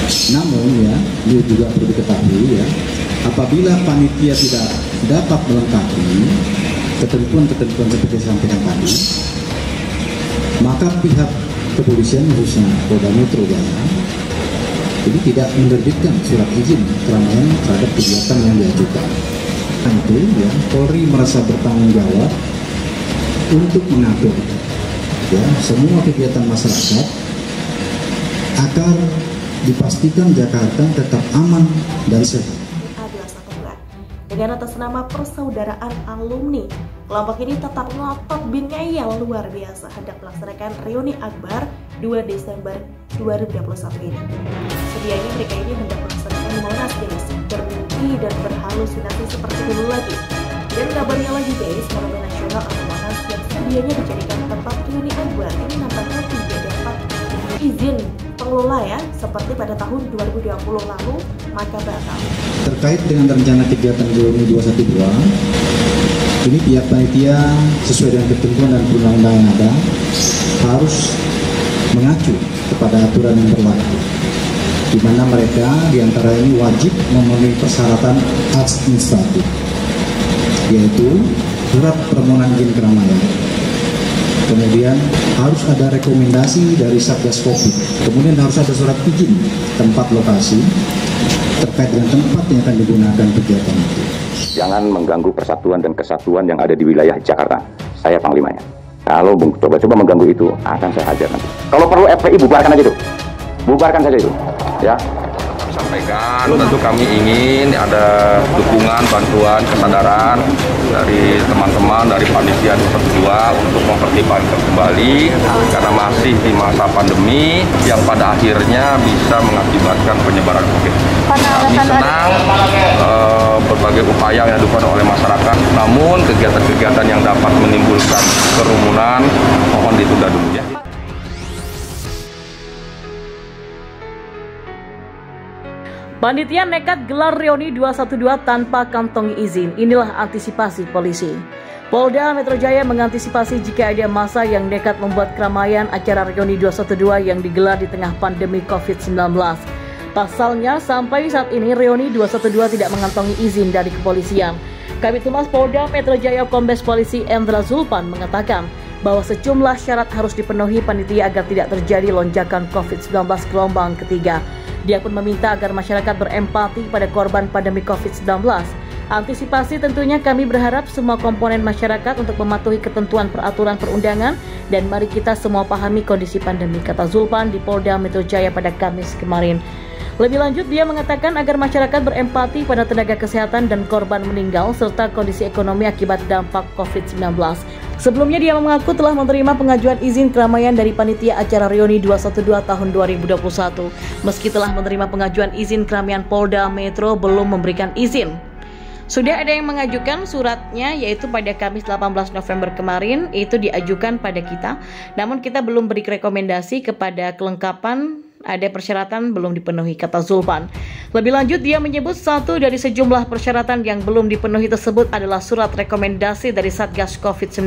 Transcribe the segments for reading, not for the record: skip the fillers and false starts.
Namun ya, ini juga perlu diketahui ya, apabila panitia tidak dapat melengkapi ketentuan-ketentuan seperti saya sampaikan tadi, maka pihak kepolisian khususnya Polda Metro Jaya ini tidak menerbitkan surat izin keramaian terhadap kegiatan yang diajukan. Itu ya, Polri merasa bertanggung jawab untuk mengatur ya semua kegiatan masyarakat agar dipastikan Jakarta tetap aman dan sehat. Dengan atas nama Persaudaraan Alumni, kelompok ini tetap ngotot bin ngeyel luar biasa hendak melaksanakan reuni Akbar 2 Desember 2021 ini. Sedianya mereka ini hendak melaksanakan di Monas guys, bermimpi dan berhalusinasi seperti dulu lagi. Dan kabarnya lagi guys, Monumen Nasional atau Monas yang sedianya dijadikan tempat reuni Akbar ini nampaknya tidak dapat izin pengelola ya, seperti pada tahun 2020 lalu, maka batal. Terkait dengan rencana kegiatan reuni 212, ini pihak panitia sesuai dengan ketentuan dan perundang-undangan yang ada harus mengacu kepada aturan yang berlaku, di mana mereka diantara ini wajib memenuhi persyaratan administratif, yaitu surat permohonan izin keramaian. Kemudian harus ada rekomendasi dari Satgas Covid. Kemudian harus ada surat izin tempat lokasi terkait dengan tempat yang akan digunakan kegiatan itu. Jangan mengganggu persatuan dan kesatuan yang ada di wilayah Jakarta. Saya panglimanya. Kalau coba-coba mengganggu itu, akan saya hajar nanti. Kalau perlu FPI bubarkan aja itu. Bubarkan saja itu. Ya. Sampaikan, tentu kami ingin ada dukungan, bantuan, kesadaran dari teman-teman dari panitia 212 untuk mempertimbangkan kembali karena masih di masa pandemi yang pada akhirnya bisa mengakibatkan penyebaran COVID. Kami senang berbagai upaya yang dilakukan oleh masyarakat, namun kegiatan-kegiatan yang dapat menimbulkan kerumunan mohon ditunda dulu ya. Panitia nekat gelar reuni 212 tanpa kantongi izin. Inilah antisipasi polisi. Polda Metro Jaya mengantisipasi jika ada massa yang nekat membuat keramaian acara reuni 212 yang digelar di tengah pandemi COVID-19. Pasalnya, sampai saat ini reuni 212 tidak mengantongi izin dari kepolisian. Kabid Humas Polda Metro Jaya Kombes Polisi Endra Zulpan mengatakan bahwa sejumlah syarat harus dipenuhi panitia agar tidak terjadi lonjakan COVID-19 gelombang ketiga. Dia pun meminta agar masyarakat berempati pada korban pandemi COVID-19. Antisipasi tentunya kami berharap semua komponen masyarakat untuk mematuhi ketentuan peraturan perundangan dan mari kita semua pahami kondisi pandemi, kata Zulpan di Polda Metro Jaya pada Kamis kemarin. Lebih lanjut, dia mengatakan agar masyarakat berempati pada tenaga kesehatan dan korban meninggal serta kondisi ekonomi akibat dampak COVID-19. Sebelumnya dia mengaku telah menerima pengajuan izin keramaian dari panitia acara reuni 212 tahun 2021. Meski telah menerima pengajuan izin keramaian, Polda Metro belum memberikan izin. Sudah ada yang mengajukan suratnya yaitu pada Kamis 18 November kemarin, itu diajukan pada kita. Namun kita belum beri rekomendasi kepada kelengkapan, ada persyaratan belum dipenuhi, kata Zulpan. Lebih lanjut, dia menyebut satu dari sejumlah persyaratan yang belum dipenuhi tersebut adalah surat rekomendasi dari Satgas COVID-19.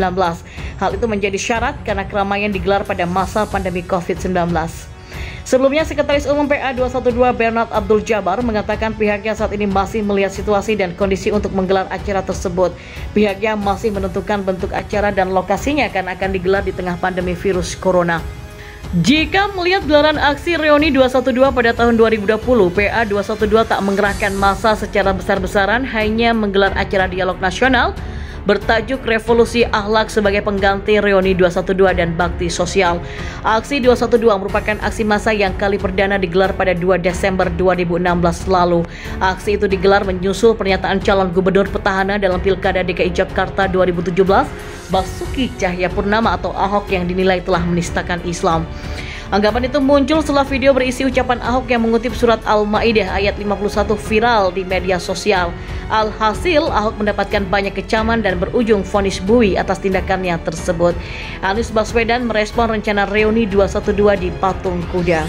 Hal itu menjadi syarat karena keramaian digelar pada masa pandemi COVID-19. Sebelumnya, Sekretaris Umum PA 212 Bernard Abdul Jabar mengatakan pihaknya saat ini masih melihat situasi dan kondisi untuk menggelar acara tersebut. Pihaknya masih menentukan bentuk acara dan lokasinya karena akan digelar di tengah pandemi virus corona. Jika melihat gelaran aksi reuni 212 pada tahun 2020, PA 212 tak mengerahkan massa secara besar-besaran, hanya menggelar acara dialog nasional bertajuk Revolusi Akhlak sebagai pengganti reuni 212 dan bakti sosial. Aksi 212 merupakan aksi massa yang kali perdana digelar pada 2 Desember 2016 lalu. Aksi itu digelar menyusul pernyataan calon gubernur petahana dalam Pilkada DKI Jakarta 2017, Basuki Cahayapurnama atau Ahok yang dinilai telah menistakan Islam. Anggapan itu muncul setelah video berisi ucapan Ahok yang mengutip surat Al-Maidah ayat 51 viral di media sosial. Alhasil, Ahok mendapatkan banyak kecaman dan berujung vonis bui atas tindakannya tersebut. Anies Baswedan merespon rencana reuni 212 di Patung Kuda.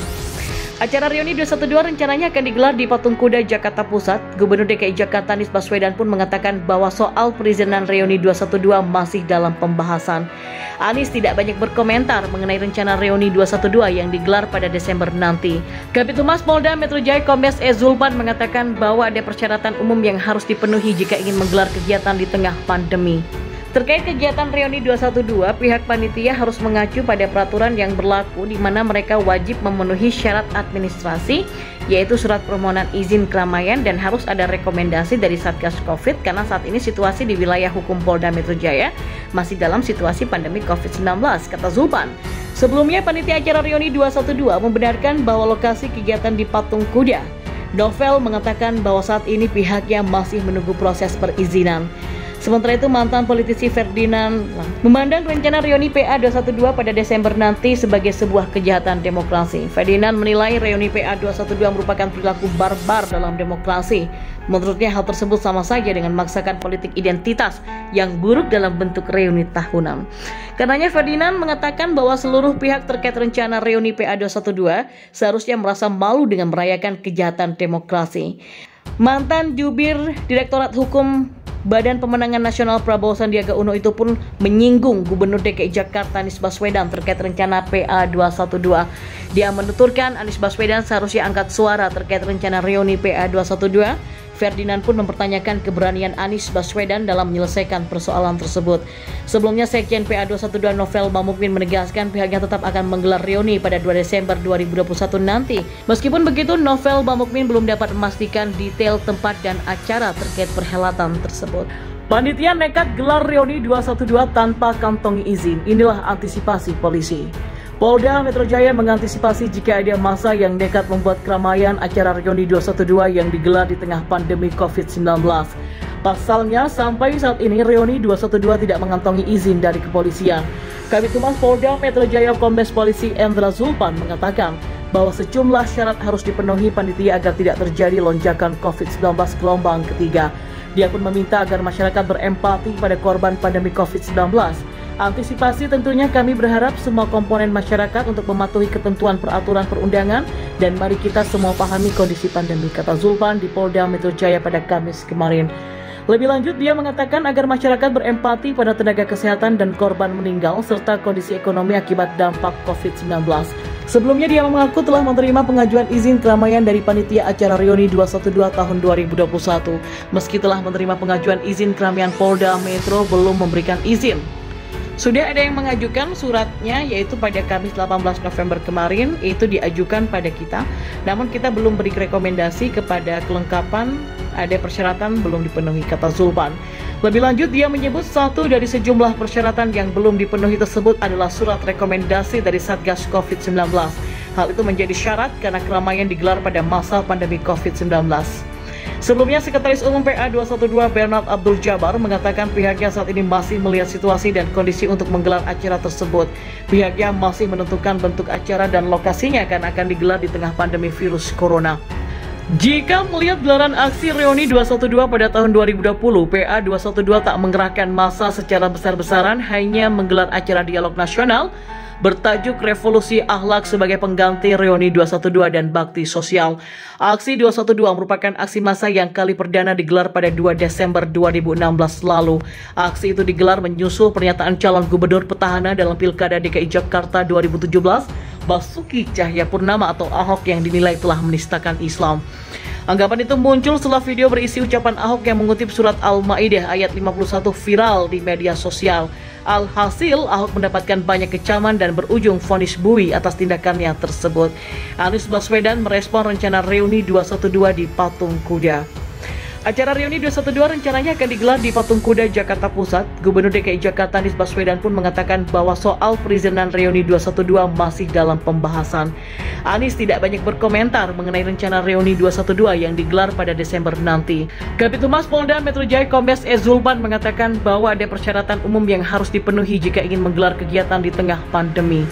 Acara reuni 212 rencananya akan digelar di Patung Kuda, Jakarta Pusat. Gubernur DKI Jakarta Anies Baswedan pun mengatakan bahwa soal perizinan reuni 212 masih dalam pembahasan. Anies tidak banyak berkomentar mengenai rencana reuni 212 yang digelar pada Desember nanti. Kabid Humas Polda Metro Jaya Kombes E. Zulpan mengatakan bahwa ada persyaratan umum yang harus dipenuhi jika ingin menggelar kegiatan di tengah pandemi. Terkait kegiatan reuni 212, pihak panitia harus mengacu pada peraturan yang berlaku di mana mereka wajib memenuhi syarat administrasi, yaitu surat permohonan izin keramaian dan harus ada rekomendasi dari Satgas Covid karena saat ini situasi di wilayah hukum Polda Metro Jaya masih dalam situasi pandemi COVID-19, kata Zulpan. Sebelumnya, panitia acara reuni 212 membenarkan bahwa lokasi kegiatan di Patung Kuda. Novel mengatakan bahwa saat ini pihaknya masih menunggu proses perizinan. Sementara itu, mantan politisi Ferdinand memandang rencana reuni PA 212 pada Desember nanti sebagai sebuah kejahatan demokrasi. Ferdinand menilai reuni PA 212 merupakan perilaku barbar dalam demokrasi. Menurutnya hal tersebut sama saja dengan memaksakan politik identitas yang buruk dalam bentuk reuni tahunan. Karenanya Ferdinand mengatakan bahwa seluruh pihak terkait rencana reuni PA 212 seharusnya merasa malu dengan merayakan kejahatan demokrasi. Mantan Jubir Direktorat Hukum Badan Pemenangan Nasional Prabowo Sandiaga Uno itu pun menyinggung Gubernur DKI Jakarta Anies Baswedan terkait rencana PA 212. Dia menuturkan Anies Baswedan seharusnya angkat suara terkait rencana reuni PA 212. Ferdinand pun mempertanyakan keberanian Anies Baswedan dalam menyelesaikan persoalan tersebut. Sebelumnya, Sekjen PA 212 Novel Bamukmin menegaskan pihaknya tetap akan menggelar reuni pada 2 Desember 2021 nanti. Meskipun begitu, Novel Bamukmin belum dapat memastikan detail tempat dan acara terkait perhelatan tersebut. Panitia nekat gelar reuni 212 tanpa kantongi izin. Inilah antisipasi polisi. Polda Metro Jaya mengantisipasi jika ada massa yang nekat membuat keramaian acara reuni 212 yang digelar di tengah pandemi COVID-19. Pasalnya, sampai saat ini reuni 212 tidak mengantongi izin dari kepolisian. Kabid Humas Polda Metro Jaya Kombes Polisi Endra Zulpan mengatakan bahwa sejumlah syarat harus dipenuhi panitia agar tidak terjadi lonjakan COVID-19 gelombang ketiga. Dia pun meminta agar masyarakat berempati pada korban pandemi COVID-19. Antisipasi tentunya kami berharap semua komponen masyarakat untuk mematuhi ketentuan peraturan perundangan dan mari kita semua pahami kondisi pandemi, kata Zulpan di Polda Metro Jaya pada Kamis kemarin. Lebih lanjut, dia mengatakan agar masyarakat berempati pada tenaga kesehatan dan korban meninggal serta kondisi ekonomi akibat dampak COVID-19. Sebelumnya dia mengaku telah menerima pengajuan izin keramaian dari panitia acara reuni 212 tahun 2021. Meski telah menerima pengajuan izin keramaian, Polda Metro belum memberikan izin. Sudah ada yang mengajukan suratnya, yaitu pada Kamis 18 November kemarin, itu diajukan pada kita. Namun kita belum beri rekomendasi kepada kelengkapan, ada persyaratan belum dipenuhi, kata Zulpan. Lebih lanjut, dia menyebut satu dari sejumlah persyaratan yang belum dipenuhi tersebut adalah surat rekomendasi dari Satgas COVID-19. Hal itu menjadi syarat karena keramaian digelar pada masa pandemi COVID-19. Sebelumnya, Sekretaris Umum PA 212 Bernard Abdul Jabar mengatakan pihaknya saat ini masih melihat situasi dan kondisi untuk menggelar acara tersebut. Pihaknya masih menentukan bentuk acara dan lokasinya akan digelar di tengah pandemi virus corona. Jika melihat gelaran aksi reuni 212 pada tahun 2020, PA 212 tak mengerahkan massa secara besar-besaran, hanya menggelar acara dialog nasional bertajuk Revolusi Akhlak sebagai pengganti reuni 212 dan bakti sosial. Aksi 212 merupakan aksi massa yang kali perdana digelar pada 2 Desember 2016 lalu. Aksi itu digelar menyusul pernyataan calon gubernur petahana dalam Pilkada DKI Jakarta 2017, Basuki Cahayapurnama atau Ahok yang dinilai telah menistakan Islam. Anggapan itu muncul setelah video berisi ucapan Ahok yang mengutip surat Al-Maidah ayat 51 viral di media sosial. Alhasil, Ahok mendapatkan banyak kecaman dan berujung vonis bui atas tindakannya tersebut. Anies Baswedan merespon rencana reuni 212 di Patung Kuda. Acara reuni 212 rencananya akan digelar di Patung Kuda, Jakarta Pusat. Gubernur DKI Jakarta Anies Baswedan pun mengatakan bahwa soal perizinan reuni 212 masih dalam pembahasan. Anies tidak banyak berkomentar mengenai rencana reuni 212 yang digelar pada Desember nanti. Kabid Humas Polda Metro Jaya Kombes E. Zulpan mengatakan bahwa ada persyaratan umum yang harus dipenuhi jika ingin menggelar kegiatan di tengah pandemi.